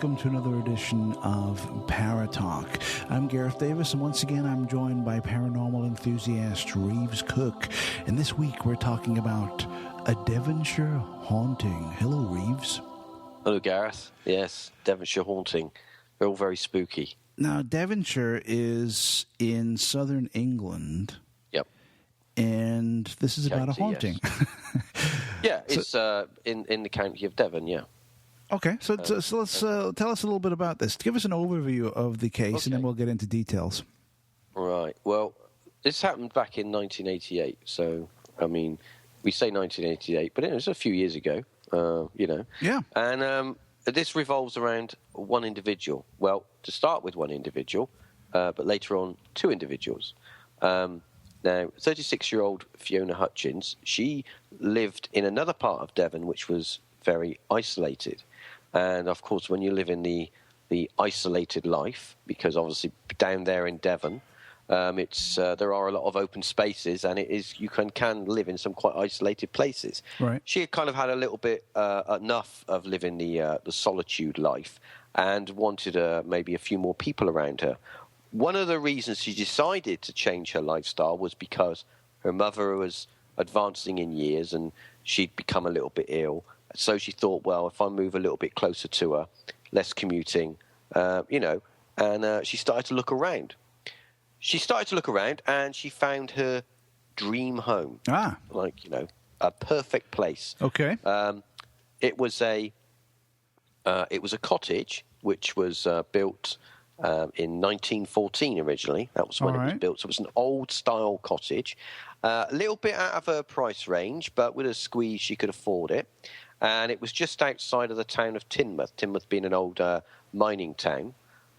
welcome to another edition of Para-Talk. I'm Gareth Davis, and once again I'm joined by paranormal enthusiast Reeves Cook. And this week we're talking about A Devonshire Haunting. Hello, Reeves. Hello, Gareth. Yes, Devonshire Haunting. They're all very spooky. Now, Devonshire is in southern England. Yep. And this is about a haunting. Yes. Yeah, it's in the county of Devon, yeah. Okay, so let's tell us a little bit about this. Give us an overview of the case, and then we'll get into details. Right. Well, this happened back in 1988. So, I mean, we say 1988, but it was a few years ago, Yeah. And this revolves around one individual. Well, to start with one individual, but later on two individuals. Now, 36-year-old Fiona Hutchins, she lived in another part of Devon which was very isolated. And, of course, when you live in the isolated life, because obviously down there in Devon, there are a lot of open spaces, and you can live in some quite isolated places. Right. She had kind of had a little bit enough of living the solitude life and wanted maybe a few more people around her. One of the reasons she decided to change her lifestyle was because her mother was advancing in years and she'd become a little bit ill. So she thought, well, if I move a little bit closer to her, less commuting, and she started to look around. She started to look around and she found her dream home. A perfect place. Okay. It was a cottage which was built in 1914 originally. That was when it was built. So it was an old-style cottage. A little bit out of her price range, but with a squeeze she could afford it. And it was just outside of the town of Teignmouth. Teignmouth being an old mining town,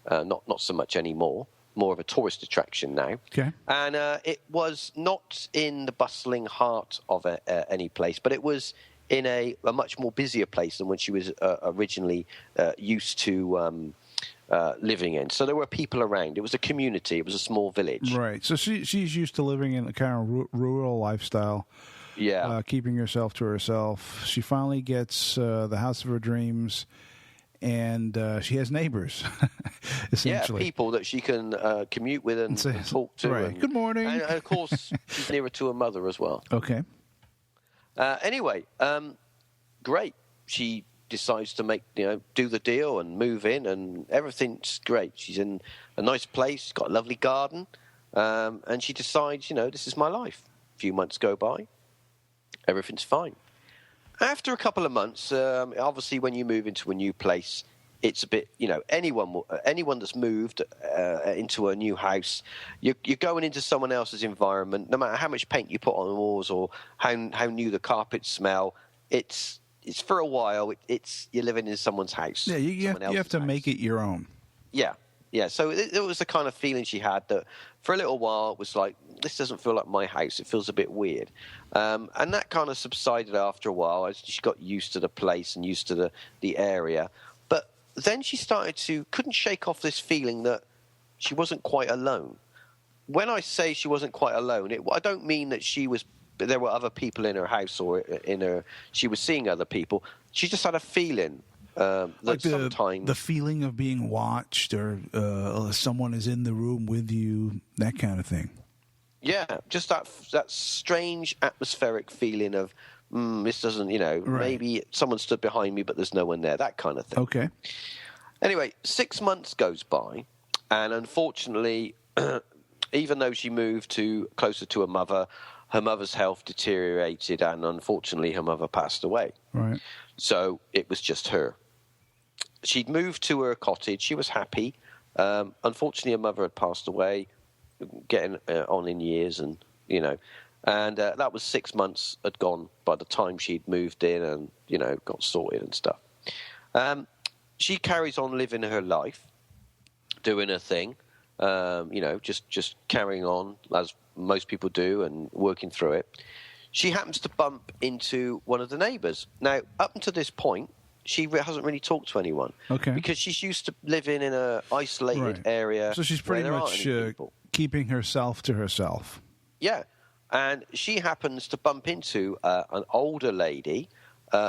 not so much anymore, more of a tourist attraction now. Okay. And it was not in the bustling heart of any place, but it was in a much more busier place than when she was originally used to living in. So there were people around. It was a community. It was a small village. Right. So she's used to living in a kind of rural lifestyle. Yeah. Keeping herself to herself. She finally gets the house of her dreams, and she has neighbors, essentially. Yeah, people that she can commute with and talk to. Right. Good morning. And, of course, she's nearer to her mother as well. Okay. Anyway, great. She decides to do the deal and move in, and everything's great. She's in a nice place. She's got a lovely garden, and she decides, this is my life. A few months go by. Everything's fine. After a couple of months, obviously when you move into a new place, it's a bit, anyone that's moved into a new house, you're going into someone else's environment, no matter how much paint you put on the walls or how new the carpets smell, it's for a while, you're living in someone's house. Yeah, you have to make it your own. Yeah. Yeah, so it was the kind of feeling she had that for a little while it was like, this doesn't feel like my house. It feels a bit weird. And that kind of subsided after a while as she got used to the place and used to the area. But then she couldn't shake off this feeling that she wasn't quite alone. When I say she wasn't quite alone, I don't mean that there were other people in her house or she was seeing other people. She just had a feeling. Like the feeling of being watched or someone is in the room with you, that kind of thing. Yeah, just that strange atmospheric feeling of, this doesn't, maybe someone stood behind me but there's no one there, that kind of thing. Okay. Anyway, 6 months goes by, and unfortunately, even though she moved closer to her mother's health deteriorated, and unfortunately her mother passed away. Right. So it was just her. She'd moved to her cottage. She was happy. Unfortunately, her mother had passed away, getting on in years, and that was 6 months had gone by the time she'd moved in and got sorted and stuff. She carries on living her life, doing her thing, just carrying on as most people do and working through it. She happens to bump into one of the neighbours. Now, up until this point, she hasn't really talked to anyone. Okay. Because she's used to living in an isolated area. So she's pretty much keeping herself to herself. Yeah. And she happens to bump into an older lady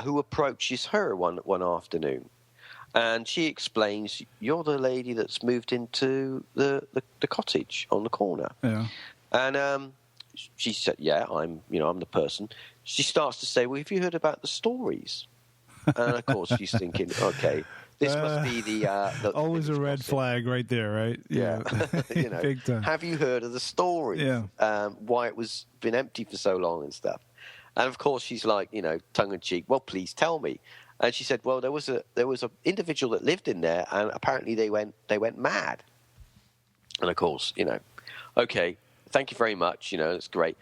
who approaches her one afternoon. And she explains, "You're the lady that's moved into the cottage on the corner." Yeah. And she said, "Yeah, I'm the person." She starts to say, "Well, have you heard about the stories?" And of course, she's thinking, "Okay, this must be the always a red flag right there, right? Yeah, Big time. Have you heard of the stories? Yeah. Why it was been empty for so long and stuff." And of course, she's like, tongue in cheek, "Well, please tell me." And she said, "Well, there was a individual that lived in there, and apparently they went mad." And of course, okay, thank you very much. That's great.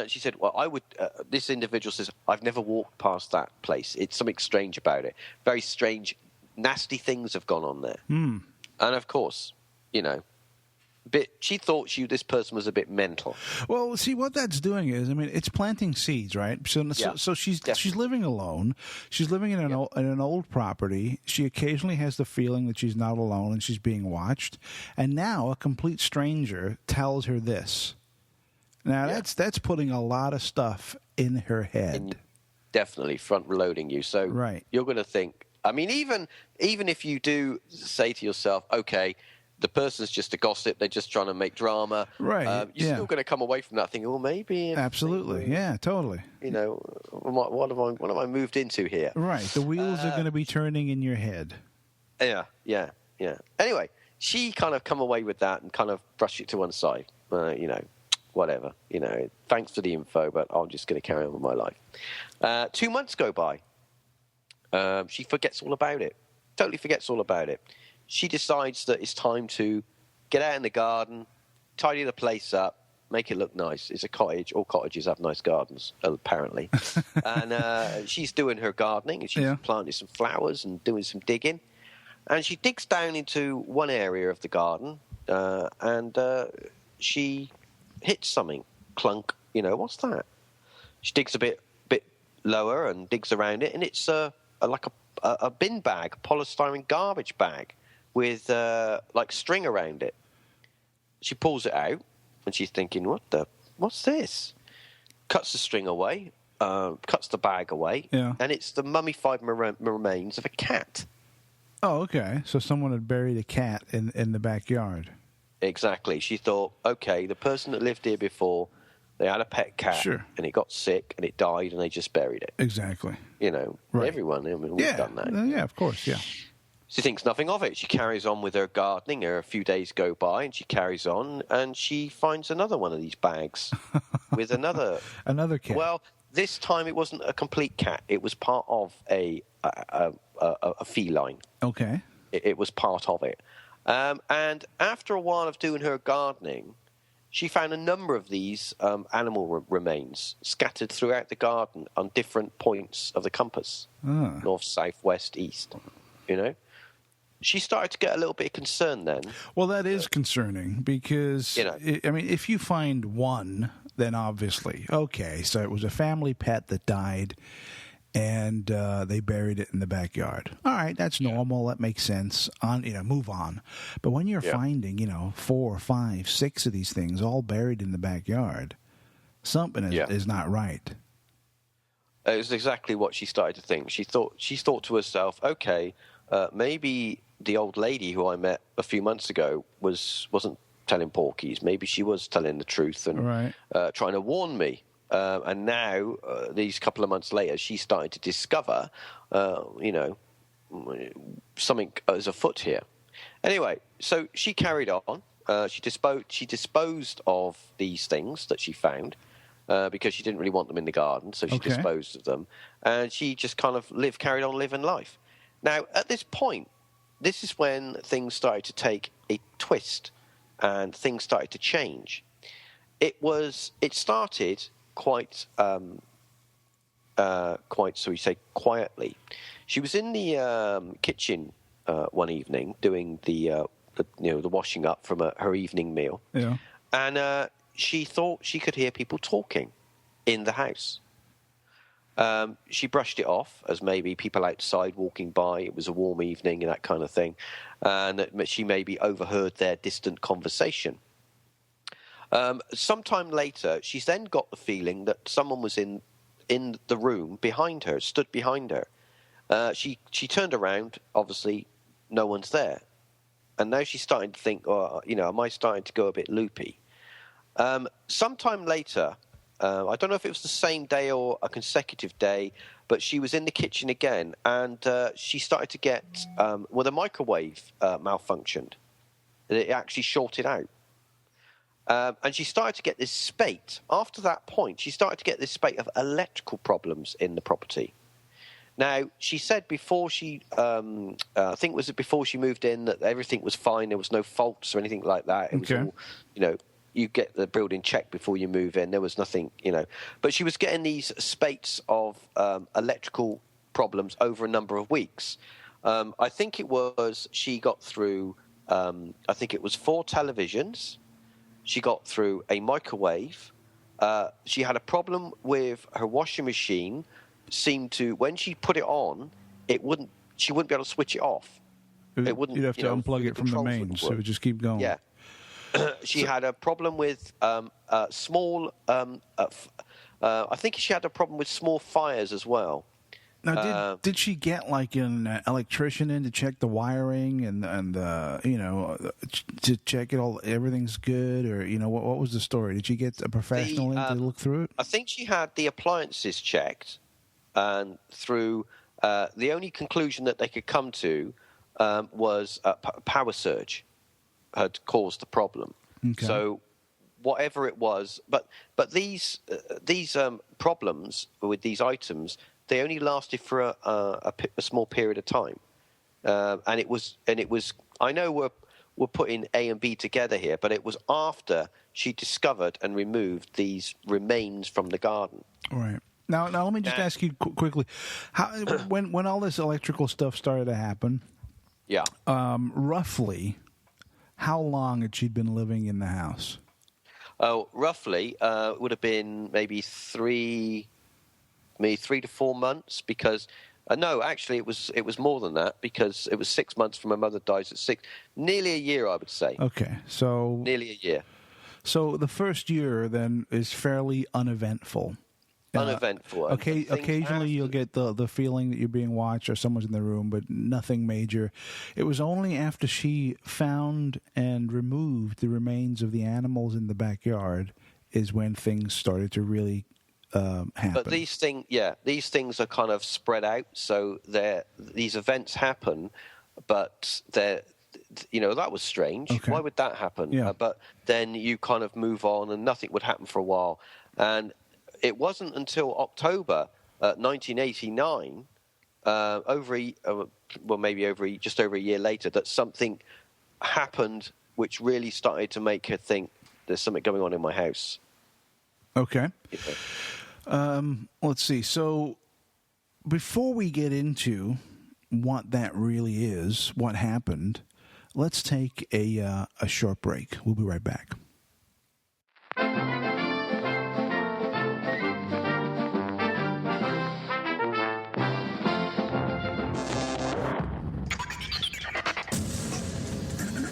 She said, "Well, I would." This individual says, "I've never walked past that place. It's something strange about it. Very strange, nasty things have gone on there." Hmm. And of course, she thought this person was a bit mental. Well, see, what that's doing is, it's planting seeds, right? So she's living alone. She's living in an old property. She occasionally has the feeling that she's not alone and she's being watched. And now a complete stranger tells her this. Now that's putting a lot of stuff in her head. Definitely front loading you. So you're going to think. Even if you do say to yourself, "Okay, the person's just a gossip, they're just trying to make drama," right? You're still going to come away from that thinking, "Well, maybe." Absolutely, yeah, totally. What have I moved into here? Right, the wheels are going to be turning in your head. Yeah. Anyway, she kind of come away with that and kind of brush it to one side. Whatever. Thanks for the info, but I'm just going to carry on with my life. 2 months go by. She forgets all about it. Totally forgets all about it. She decides that it's time to get out in the garden, tidy the place up, make it look nice. It's a cottage. All cottages have nice gardens, apparently. And she's doing her gardening, and she's planting some flowers and doing some digging. And she digs down into one area of the garden, and she hits something. Clunk. What's that? She digs a bit lower and digs around it, and it's like a bin bag, polystyrene garbage bag with like string around it. She pulls it out, and she's thinking, what's this? Cuts the string away, cuts the bag away, and it's the mummified remains of a cat. Oh, okay. So someone had buried a cat in the backyard. Exactly. She thought, okay, the person that lived here before, they had a pet cat, and it got sick, and it died, and they just buried it. Exactly. Everyone, we've done that. Yeah, of course, yeah. She thinks nothing of it. She carries on with her gardening. A few days go by, and she carries on, and she finds another one of these bags with another cat. Well, this time it wasn't a complete cat. It was part of a feline. Okay. It was part of it. And after a while of doing her gardening, she found a number of these animal remains scattered throughout the garden on different points of the compass. North, south, west, east. She started to get a little bit concerned then. Well, that is concerning because, if you find one, then obviously, okay, so it was a family pet that died and they buried it in the backyard. All right, that's normal. That makes sense. Move on. But when you're finding, 4, 5, 6 of these things all buried in the backyard, something is not right. It was exactly what she started to think. She thought to herself, okay, maybe the old lady who I met a few months ago wasn't telling porkies. Maybe she was telling the truth and trying to warn me. And now, these couple of months later, she started to discover, something is afoot here. Anyway, so she carried on. She disposed of these things that she found because she didn't really want them in the garden, so she disposed of them. And she just kind of carried on living life. Now, at this point, this is when things started to take a twist and things started to change. It started quite quietly. She was in the kitchen one evening doing the washing up from her evening meal, and she thought she could hear people talking in the house. She brushed it off as maybe people outside walking by. It was a warm evening and that kind of thing, and that she maybe overheard their distant conversation. Sometime later, she's then got the feeling that someone was in the room behind her, stood behind her, She turned around. Obviously, no one's there, and now she's starting to think, "Oh, am I starting to go a bit loopy?" Sometime later, I don't know if it was the same day or a consecutive day, but she was in the kitchen again, and she started to get the microwave malfunctioned. It actually shorted out. And she started to get this spate. After that point, she started to get this spate of electrical problems in the property. Now, she said before she, I think it was before she moved in, that everything was fine. There was no faults or anything like that. It was all, you get the building checked before you move in. There was nothing, But she was getting these spates of electrical problems over a number of weeks. I think it was, she got through, I think it was 4 televisions. She got through a microwave. She had a problem with her washing machine. Seemed to, when she put it on, she wouldn't be able to switch it off. It wouldn't. You'd have to unplug it from the mains, so it would just keep going. Yeah. She had a problem with small. I think she had a problem with small fires as well. Now, did she get like an electrician in to check the wiring and to check it all, everything's good, or what was the story? Did she get a professional in to look through it? I think she had the appliances checked, and through the only conclusion that they could come to was a power surge had caused the problem. Okay. So whatever it was, but these problems with these items, they only lasted for a small period of time, and it was. I know we're putting A and B together here, but it was after she discovered and removed these remains from the garden. Right. Now let me just ask you quickly, how when all this electrical stuff started to happen, roughly, how long had she been living in the house? Oh, roughly, it would have been maybe 3 to 4 months, because no, actually it was more than that, because it was 6 months from her mother dies at 6, nearly a year, I would say. Okay, so nearly a year. So the first year then is fairly uneventful. Uneventful. Occasionally you'll get the feeling that you're being watched or someone's in the room, but nothing major. It was only after she found and removed the remains of the animals in the backyard is when things started to really happen. But these things are kind of spread out, so these events happen, but that was strange. Okay. Why would that happen? Yeah. But then you kind of move on, and nothing would happen for a while. And it wasn't until October 1989, just over a year later, that something happened which really started to make her think there's something going on in my house. Okay. Let's see. So before we get into what that really is, what happened, let's take a short break. We'll be right back.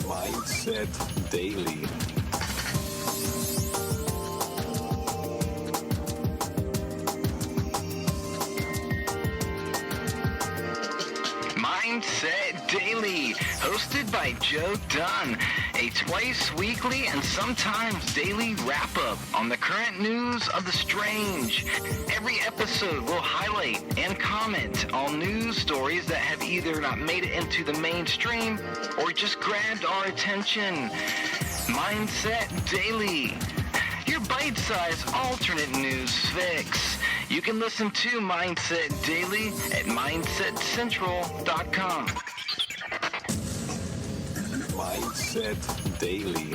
Mindset Daily. Mindset Daily, hosted by Joe Dunn, a twice weekly and sometimes daily wrap-up on the current news of the strange. Every episode will highlight and comment on news stories that have either not made it into the mainstream or just grabbed our attention. Mindset Daily, your bite-sized alternate news fix. You can listen to Mindset Daily at mindsetcentral.com. Mindset Daily.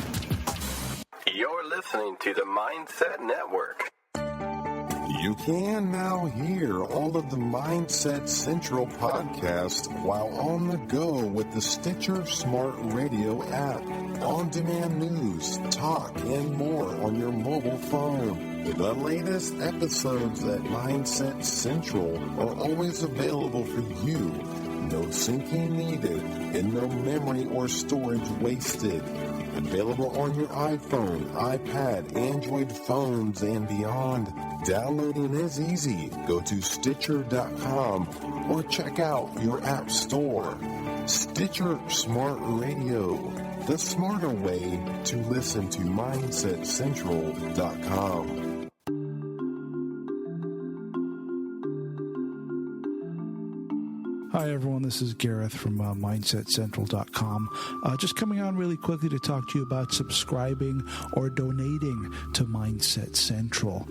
You're listening to the Mindset Network. You can now hear all of the Mindset Central podcasts while on the go with the Stitcher Smart Radio app. On-demand news, talk, and more on your mobile phone. The latest episodes at Mindset Central are always available for you. No syncing needed and no memory or storage wasted. Available on your iPhone, iPad, Android phones, and beyond. Downloading is easy. Go to Stitcher.com or check out your app store. Stitcher Smart Radio, the smarter way to listen to MindsetCentral.com. Hi, everyone. This is Gareth from MindsetCentral.com. Just coming on really quickly to talk to you about subscribing or donating to Mindset Central.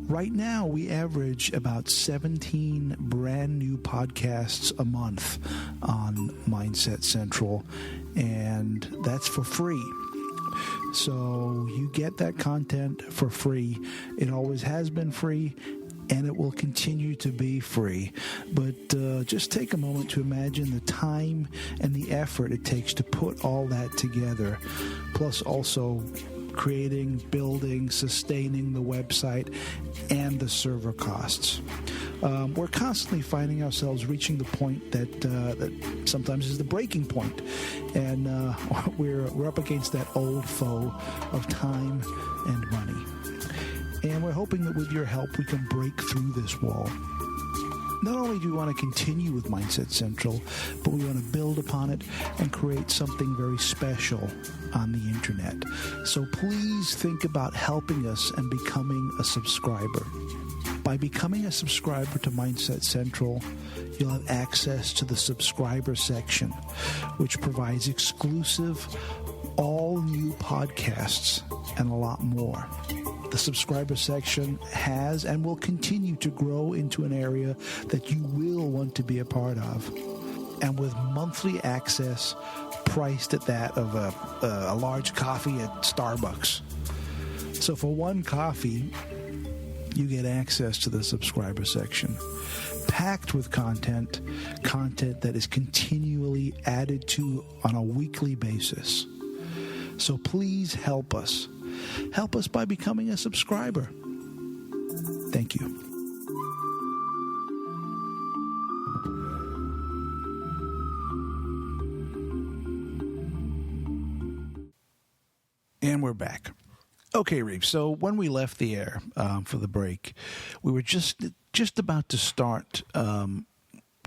Right now, we average about 17 brand new podcasts a month on Mindset Central, and that's for free. So you get that content for free. It always has been free, and it will continue to be free. But just take a moment to imagine the time and the effort it takes to put all that together, plus also creating, building, sustaining the website, and the server costs. We're constantly finding ourselves reaching the point that sometimes is the breaking point, and we're up against that old foe of time and money. And we're hoping that with your help, we can break through this wall. Not only do we want to continue with Mindset Central, but we want to build upon it and create something very special on the internet. So please think about helping us and becoming a subscriber. By becoming a subscriber to Mindset Central, you'll have access to the subscriber section, which provides exclusive, all-new podcasts and a lot more. The subscriber section has and will continue to grow into an area that you will want to be a part of. And with monthly access priced at that of a large coffee at Starbucks. So for one coffee, you get access to the subscriber section, packed with content that is continually added to on a weekly basis. So please help us. Help us by becoming a subscriber. Thank you. And we're back. Okay, Reeves. So when we left the air for the break, we were just about to start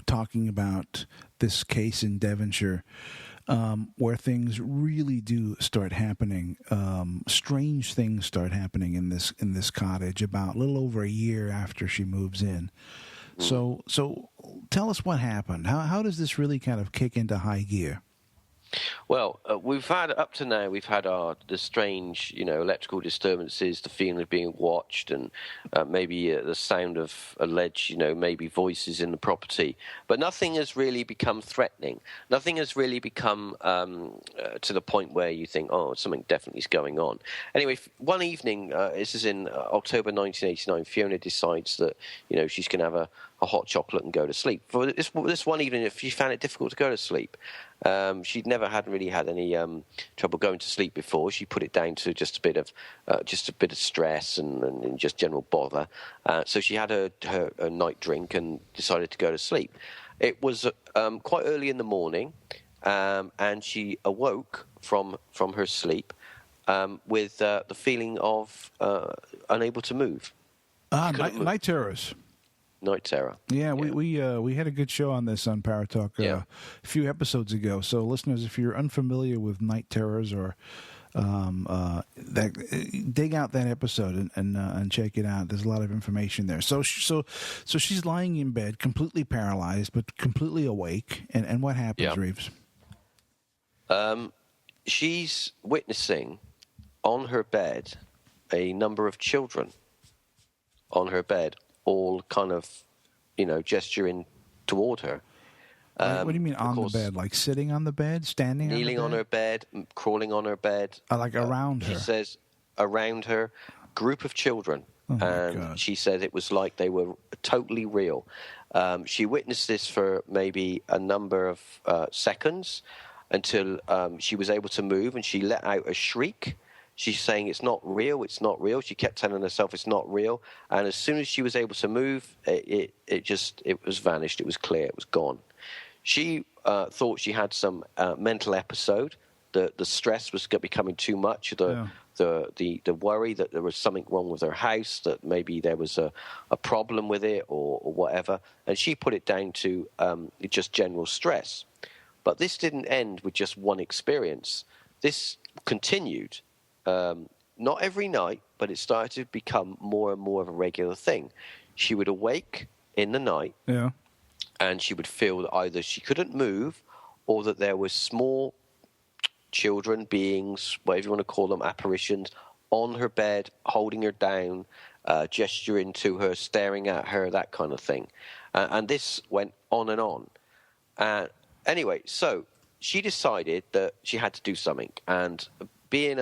talking about this case in Devonshire, where things really do start happening. Strange things start happening in this cottage about a little over a year after she moves in. So tell us what happened. How does this really kind of kick into high gear? Well, we've had the strange, electrical disturbances, the feeling of being watched, and maybe the sound of alleged, maybe voices in the property. But nothing has really become threatening. Nothing has really become to the point where you think, oh, something definitely is going on. Anyway, one evening, this is in October 1989, Fiona decides that, she's going to have a hot chocolate and go to sleep. For this one evening, she found it difficult to go to sleep. She'd never really had any trouble going to sleep before. She put it down to just a bit of stress and just general bother. So she had her night drink and decided to go to sleep. It was quite early in the morning, and she awoke from her sleep with the feeling of unable to move. Night terrors. Night terror. Yeah, we had a good show on this on Para-Talk a few episodes ago. So, listeners, if you're unfamiliar with night terrors or dig out that episode and check it out. There's a lot of information there. So she's lying in bed, completely paralyzed, but completely awake. And what happens, Reeves? She's witnessing on her bed a number of children on her bed, all kind of, gesturing toward her. What do you mean on the bed? Like sitting on the bed, standing kneeling on her bed, crawling on her bed. Like around her. She says around her, group of children. God. She said it was like they were totally real. She witnessed this for maybe a number of seconds until she was able to move, and she let out a shriek. She's saying it's not real, it's not real. She kept telling herself it's not real. And as soon as she was able to move, it was vanished. It was clear. It was gone. She thought she had some mental episode, the stress was becoming too much. The worry that there was something wrong with her house, that maybe there was a problem with it or whatever, and she put it down to just general stress. But this didn't end with just one experience. This continued, not every night, but it started to become more and more of a regular thing. She would awake in the night, and she would feel that either she couldn't move or that there was small children, beings, whatever you want to call them, apparitions, on her bed, holding her down, gesturing to her, staring at her, that kind of thing. And this went on and on. Anyway, so she decided that she had to do something. And being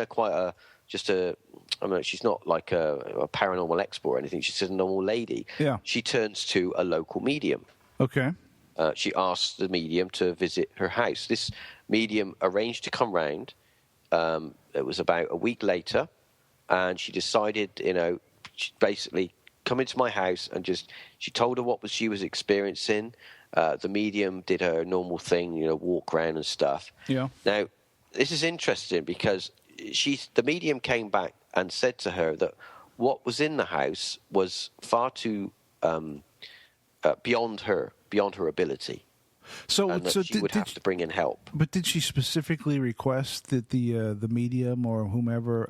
she's not like a paranormal expert or anything. She's just a normal lady. Yeah. She turns to a local medium. Okay. She asked the medium to visit her house. This medium arranged to come round. It was about a week later, and she decided, she'd basically come into my house and she told her what she was experiencing. The medium did her normal thing, walk around and stuff. Yeah. Now, this is interesting because the medium came back and said to her that what was in the house was far too beyond her ability. So she would have to bring in help. But did she specifically request that the medium or whomever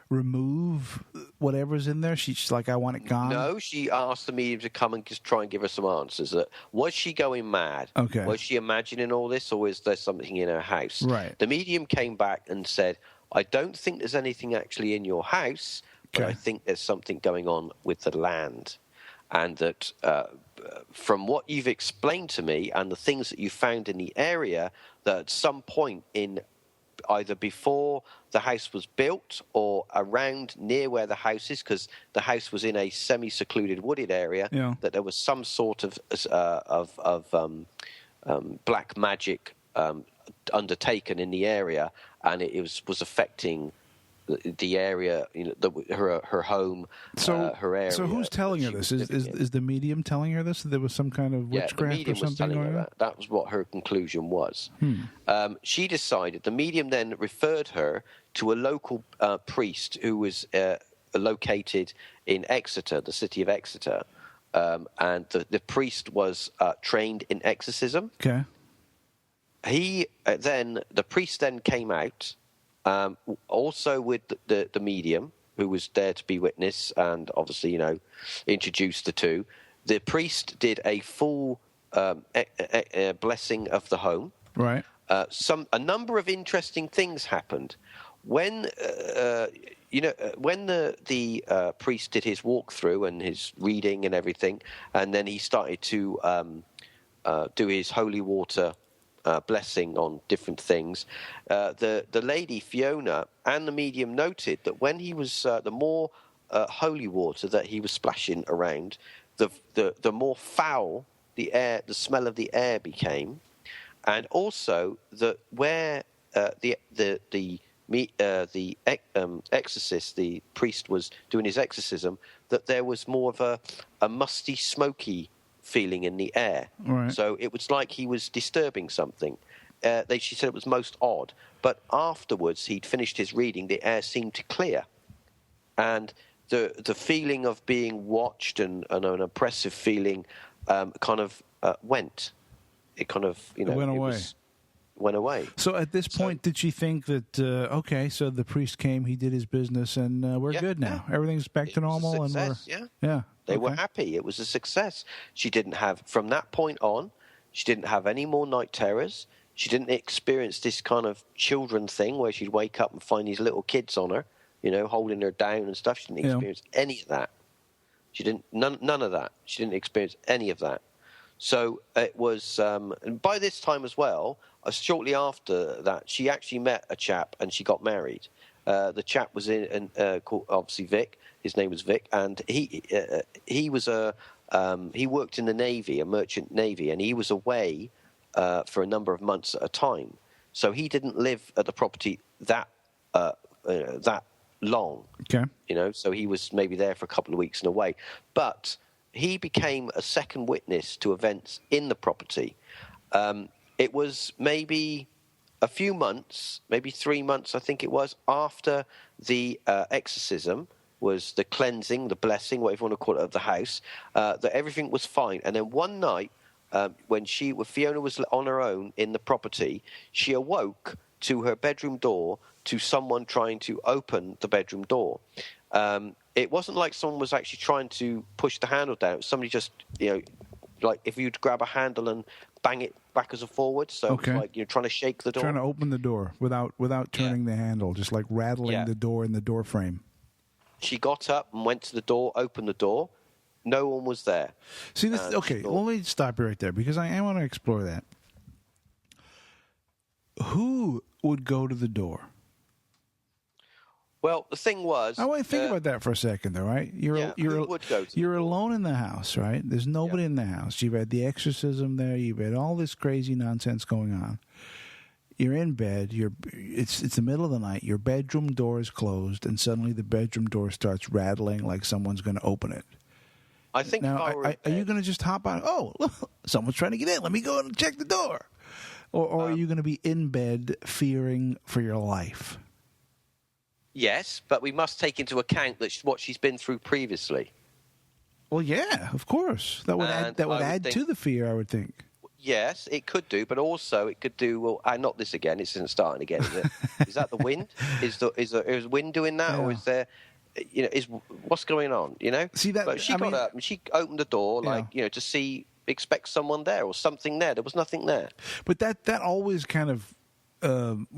remove whatever's in there? She's like, I want it gone? No, she asked the medium to come and just try and give her some answers. Was she going mad? Okay. Was she imagining all this, or is there something in her house? Right. The medium came back and said, I don't think there's anything actually in your house, but I think there's something going on with the land. And that from what you've explained to me and the things that you found in the area, that at some point in either before the house was built or around near where the house is, because the house was in a semi-secluded wooded area, that there was some sort of black magic undertaken in the area, and it was affecting the area, her home, her area. So who's telling her this? Is the medium telling her this? That there was some kind of witchcraft or something going on? That was what her conclusion was. She decided. The medium then referred her to a local priest who was located in Exeter, the city of Exeter, and the priest was trained in exorcism. Okay. The priest then came out. Also with the medium, who was there to be witness and obviously, introduced the two. The priest did a full blessing of the home. Right. A number of interesting things happened. When the priest did his walkthrough and his reading and everything, and then he started to do his holy water blessing on different things. The lady Fiona and the medium noted that when he was the more holy water that he was splashing around, the more foul the smell of the air became, and also that where the exorcist, the priest, was doing his exorcism, that there was more of a musty, smoky feeling in the air. Right. So it was like he was disturbing something. She said it was most odd. But afterwards, he'd finished his reading, the air seemed to clear. And the feeling of being watched and an oppressive feeling kind of went. It kind of, it went away. Went away. So at this point, did she think that, so the priest came, he did his business, and we're good now? Yeah. Everything's back to normal? They were happy. It was a success. She didn't have, from that point on, she didn't have any more night terrors. She didn't experience this kind of children thing where she'd wake up and find these little kids on her, holding her down and stuff. She didn't experience any of that. She didn't, none of that. She didn't experience any of that. So it was, and by this time as well, shortly after that, she actually met a chap and she got married. The chap was called obviously Vic. His name was Vic, and he was he worked in the Navy, a merchant Navy, and he was away for a number of months at a time. So he didn't live at the property that long. Okay. So he was maybe there for a couple of weeks and away, but he became a second witness to events in the property. It was maybe a few months, maybe 3 months, I think it was, after the exorcism, was the cleansing, the blessing, whatever you want to call it, of the house, that everything was fine. And then one night, when Fiona was on her own in the property, she awoke to her bedroom door to someone trying to open the bedroom door. It wasn't like someone was actually trying to push the handle down. It was somebody just, like if you'd grab a handle and bang it backwards and forwards. So it's like you're trying to shake the door. Trying to open the door without turning the handle, just like rattling the door in the door frame. She got up and went to the door, opened the door. No one was there. See, this okay. Let me stop you right there because I want to explore that. Who would go to the door? Well, the thing was, I want to think about that for a second, though. Right? You're alone in the house, right? There's nobody in the house. You've had the exorcism there. You've had all this crazy nonsense going on. You're in bed. It's the middle of the night. Your bedroom door is closed, and suddenly the bedroom door starts rattling like someone's going to open it. I think now, are you going to just hop on? Oh, look, someone's trying to get in. Let me go and check the door. Or are you going to be in bed fearing for your life? Yes, but we must take into account what she's been through previously. Well, yeah, of course. That would add to the fear, I would think. Yes, it could do, but also it could do. Well, not this again. It isn't starting again, is it? Is that the wind? Is wind doing that, or is there? What's going on? See that? But she got up and she opened the door, to expect someone there or something there. There was nothing there. But that always kind of. I don't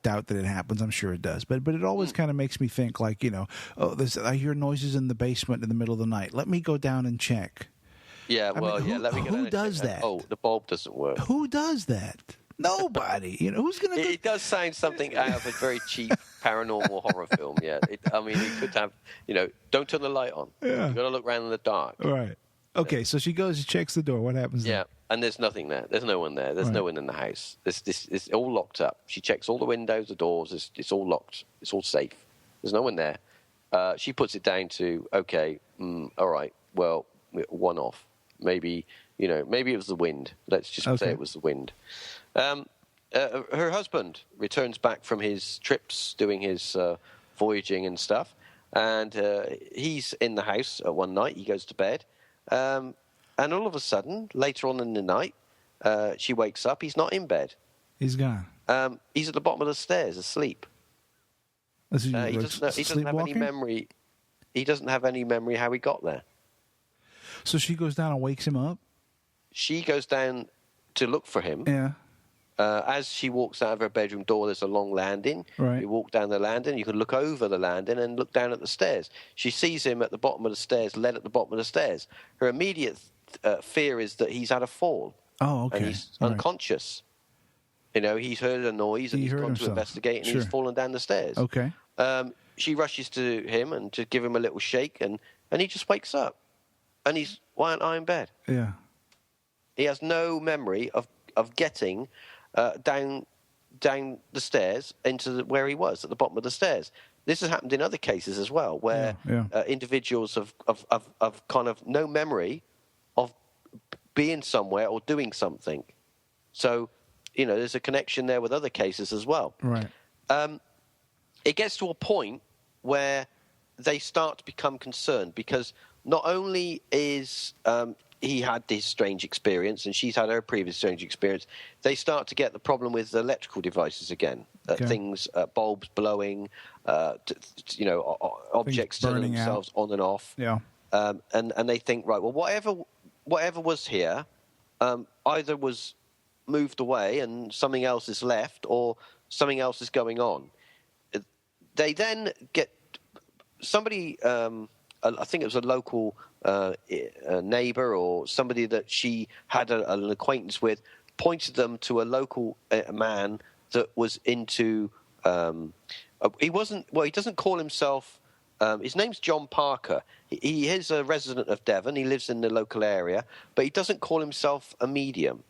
doubt that it happens. I'm sure it does, but it always kind of makes me think like, I hear noises in the basement in the middle of the night. Let me go down and check. Yeah, let me go down and check. Who does that? Oh, the bulb doesn't work. Who does that? Nobody. Who's going to? It does sound something out of a very cheap paranormal horror film. Yeah, it could have. Don't turn the light on. Yeah. You've got to look around in the dark. Right. Okay, so she goes and checks the door. What happens? Yeah. And there's nothing there. There's no one there. There's no one in the house. It's all locked up. She checks all the windows, the doors. It's all locked. It's all safe. There's no one there. She puts it down to, okay, all right, well, one off. Maybe it was the wind. Let's just say it was the wind. Her husband returns back from his trips, doing his voyaging and stuff, and he's in the house one night. He goes to bed. And all of a sudden, later on in the night, she wakes up. He's not in bed. He's gone. He's at the bottom of the stairs, asleep. He doesn't have any memory. He doesn't have any memory how he got there. So she goes down and wakes him up? She goes down to look for him. Yeah. As she walks out of her bedroom door, there's a long landing. Right. You walk down the landing. You can look over the landing and look down at the stairs. She sees him at the bottom of the stairs, led at the bottom of the stairs. Her immediate fear is that he's had a fall. Oh, okay. And he's unconscious. He's heard a noise and he's gone to investigate and he's fallen down the stairs. Okay. She rushes to him and to give him a little shake and he just wakes up. And he's, why aren't I in bed? Yeah. He has no memory of getting down the stairs into where he was, at the bottom of the stairs. This has happened in other cases as well, where individuals have kind of no memory of being somewhere or doing something. So, there's a connection there with other cases as well. Right. It gets to a point where they start to become concerned because not only is he had this strange experience and she's had her previous strange experience, they start to get the problem with the electrical devices again. Things, bulbs blowing, objects turning themselves on and off. Yeah. And they think, right, well, whatever was here either was moved away and something else is left or something else is going on. They then get somebody, I think it was a local a neighbor or somebody that she had an acquaintance with, pointed them to a local man that was into he doesn't call himself his name's John Parker. He is a resident of Devon. He lives in the local area, but he doesn't call himself a medium.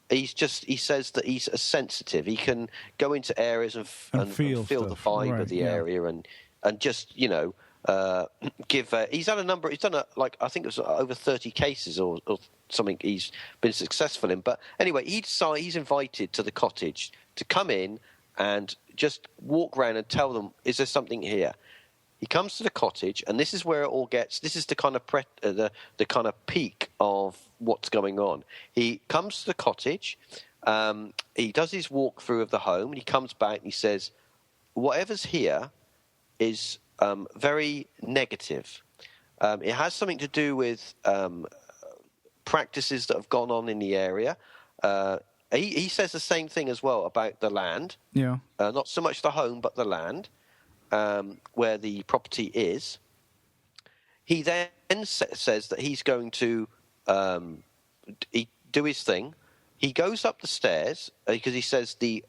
He says that he's a sensitive. He can go into areas and feel the vibe of the area and just give. He's had a number. He's done I think it was over 30 cases or something. He's been successful in. But anyway, he's invited to the cottage to come in and just walk around and tell them, is there something here? He comes to the cottage, and this is where it all gets. This is the kind of the kind of peak of what's going on. He comes to the cottage. He does his walkthrough of the home, and he comes back and he says, whatever's here is very negative. It has something to do with practices that have gone on in the area. He says the same thing as well about the land. Yeah. Not so much the home, but the land where the property is. He then says that he's going to do his thing. He goes up the stairs because he says the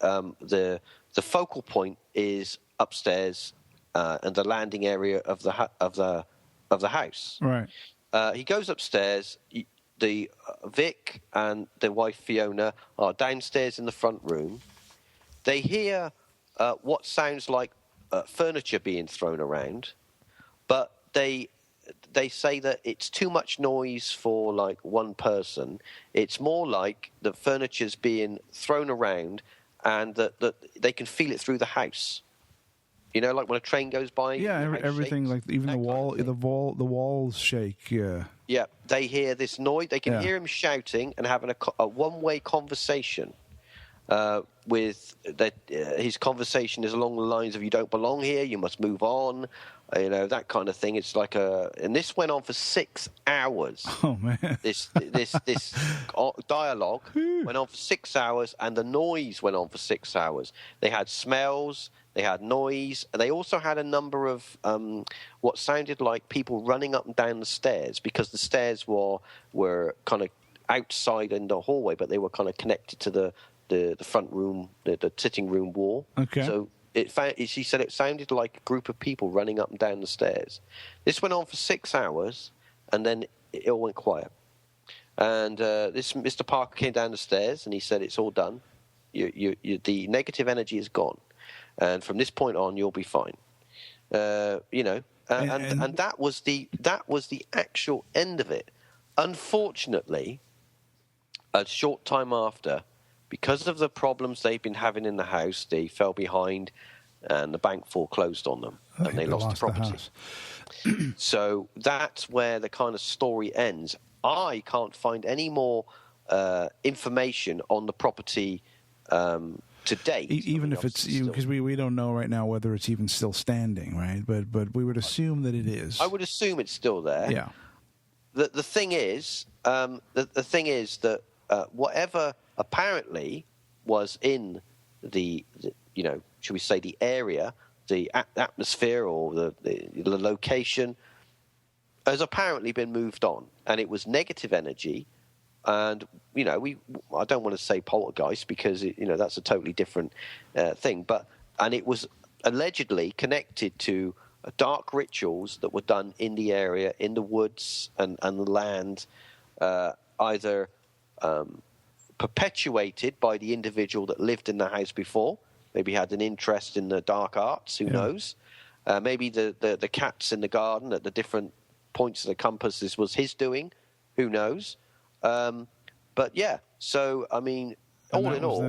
focal point is upstairs and the landing area of the house. Right. He goes upstairs. The Vic and the wife Fiona are downstairs in the front room. They hear what sounds like furniture being thrown around, but they say that it's too much noise for like one person. It's more like the furniture's being thrown around, and that they can feel it through the house. You know, like when a train goes by. Yeah, everything shakes, like even the walls shake. Yeah. Yeah, they hear this noise. They can hear him shouting and having a one-way conversation. With that, his conversation is along the lines of "You don't belong here. You must move on." That kind of thing. It's like and this went on for 6 hours. Oh man! This dialogue went on for 6 hours, and the noise went on for 6 hours. They had smells. They had noise. They also had a number of what sounded like people running up and down the stairs, because the stairs were kind of outside in the hallway, but they were kind of connected to the front room, the sitting room wall. Okay. So she said it sounded like a group of people running up and down the stairs. This went on for 6 hours, and then it all went quiet. And this Mr. Parker came down the stairs, and he said, "It's all done. The negative energy is gone, and from this point on, you'll be fine." And that was the actual end of it. Unfortunately, a short time after, because of the problems they've been having in the house, they fell behind, and the bank foreclosed on them, and they lost the property. So that's where the kind of story ends. I can't find any more information on the property to date. Even if it's because we don't know right now whether it's even still standing, right? But we would assume that it is. I would assume it's still there. Yeah. The thing is, that whatever apparently was in the should we say the area, the atmosphere, or the location, has apparently been moved on, and it was negative energy. And I don't want to say poltergeist, because that's a totally different thing. And it was allegedly connected to dark rituals that were done in the area, in the woods and the land, either perpetuated by the individual that lived in the house before. Maybe had an interest in the dark arts. Who knows? Maybe the cats in the garden at the different points of the compass was his doing. Who knows? But yeah, so I mean, all in all,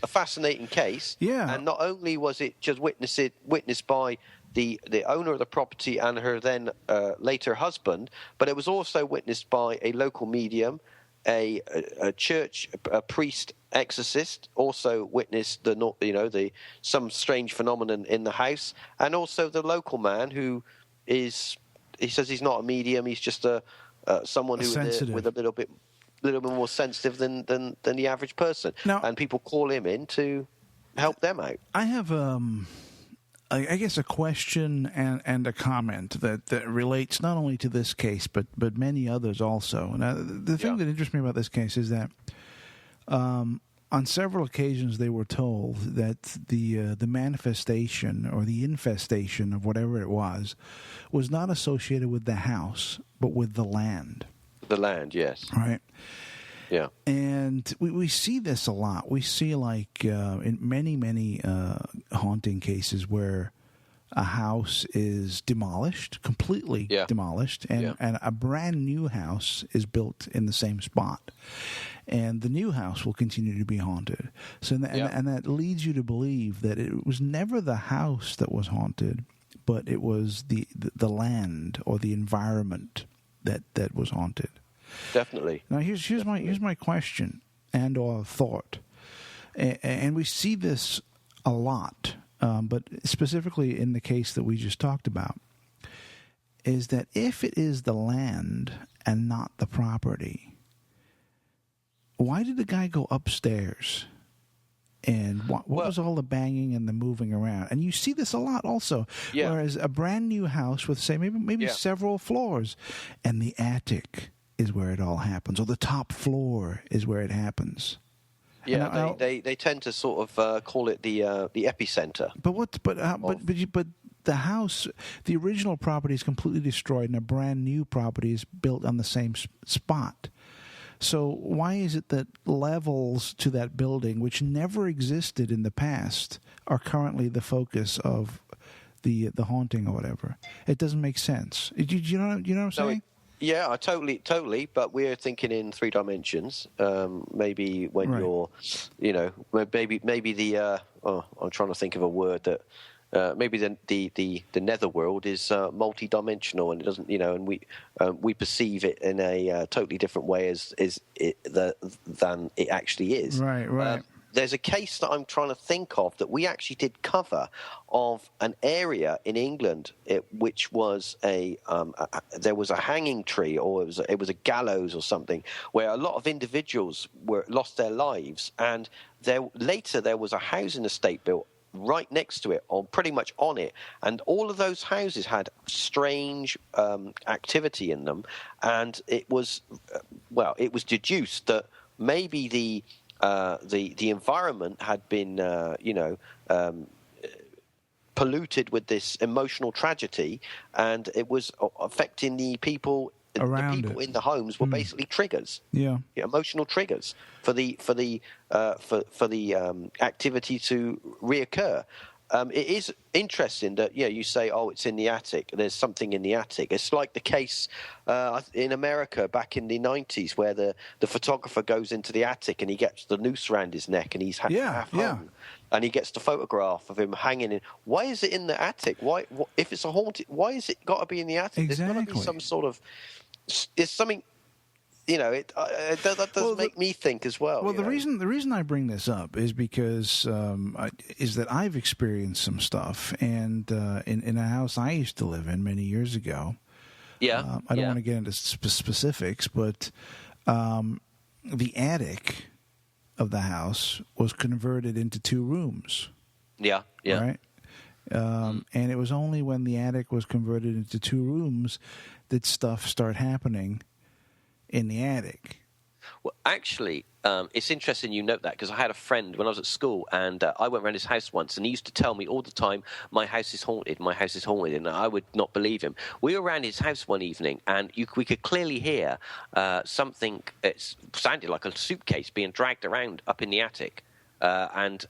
a fascinating case. Yeah. And not only was it just witnessed by the owner of the property and her then later husband, but it was also witnessed by a local medium, a church, a priest, exorcist, also witnessed some strange phenomenon in the house, and also the local man he says he's not a medium, he's just someone who with a little bit more sensitive than the average person. Now, and people call him in to help them out. I have I guess a question and a comment that relates not only to this case but many others also. Now, the thing that interests me about this case is that on several occasions they were told that the manifestation or the infestation of whatever it was not associated with the house but with the land. The land, yes. Right. Yeah. And we see this a lot. We see in many haunting cases where a house is demolished, completely demolished, and a brand new house is built in the same spot. And the new house will continue to be haunted. So, and that leads you to believe that it was never the house that was haunted, but it was the land or the environment that was haunted. Definitely. Now, here's my question and or thought, and we see this a lot. But specifically in the case that we just talked about, is that if it is the land and not the property, why did the guy go upstairs? And what was all the banging and the moving around? And you see this a lot also. Yeah. Whereas a brand new house with, say, maybe several floors, and the attic is where it all happens, or the top floor is where it happens. Yeah, they tend to sort of call it the epicenter. But the house, the original property is completely destroyed, and a brand new property is built on the same spot. So why is it that levels to that building, which never existed in the past, are currently the focus of the haunting or whatever? It doesn't make sense. You know what I'm saying? Yeah, I totally. But we're thinking in 3 dimensions. Maybe when you're, maybe the. I'm trying to think of a word that. Maybe the netherworld is multi-dimensional, and it doesn't, and we perceive it in a totally different way than it actually is. Right. There's a case that I'm trying to think of that we actually did cover of an area in England, which was there was a hanging tree, or it was a gallows or something, where a lot of individuals lost their lives, and later there was a housing estate built right next to it, or pretty much on it, and all of those houses had strange activity in them, and it was deduced that maybe the environment had been polluted with this emotional tragedy, and it was affecting the people. Around the people in the homes were basically triggers, emotional triggers for the activity to reoccur. It is interesting that you say, it's in the attic. There's something in the attic. It's like the case in America back in the 90s, where the photographer goes into the attic and he gets the noose around his neck, and he's half hung, and he gets the photograph of him hanging in. Why is it in the attic? Why, if it's a haunted, why is it got to be in the attic? Exactly. There's got to be some sort of. It's something, that does make me think as well. Well, the reason I bring this up is because that I've experienced some stuff, and in a house I used to live in many years ago. I don't want to get into specifics, but the attic of the house was converted into 2 rooms. Yeah. Right. And it was only when the attic was converted into 2 rooms that stuff started happening in the attic. Well, actually, it's interesting you note that, because I had a friend when I was at school, and I went around his house once, and he used to tell me all the time, my house is haunted, and I would not believe him. We were around his house one evening, and we could clearly hear something. It sounded like a suitcase being dragged around up in the attic, and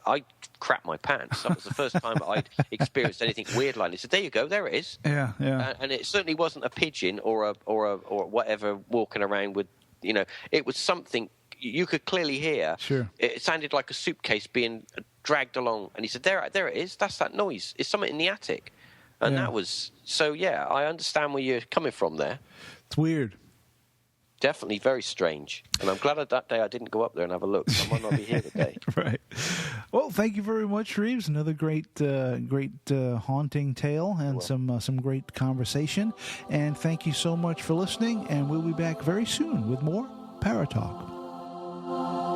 I crapped my pants. That was the first time I'd experienced anything weird like this. So there you go, there it is. Yeah. And it certainly wasn't a pigeon or whatever walking around with, it was something you could clearly hear. Sure. It sounded like a suitcase being dragged along. And he said, there it is. That's that noise. It's something in the attic. And that was, I understand where you're coming from there. It's weird. Definitely very strange. And I'm glad that day I didn't go up there and have a look. I might not be here today. Right. Well, thank you very much, Reeves. Another great haunting tale and some great conversation. And thank you so much for listening. And we'll be back very soon with more Para-Talk.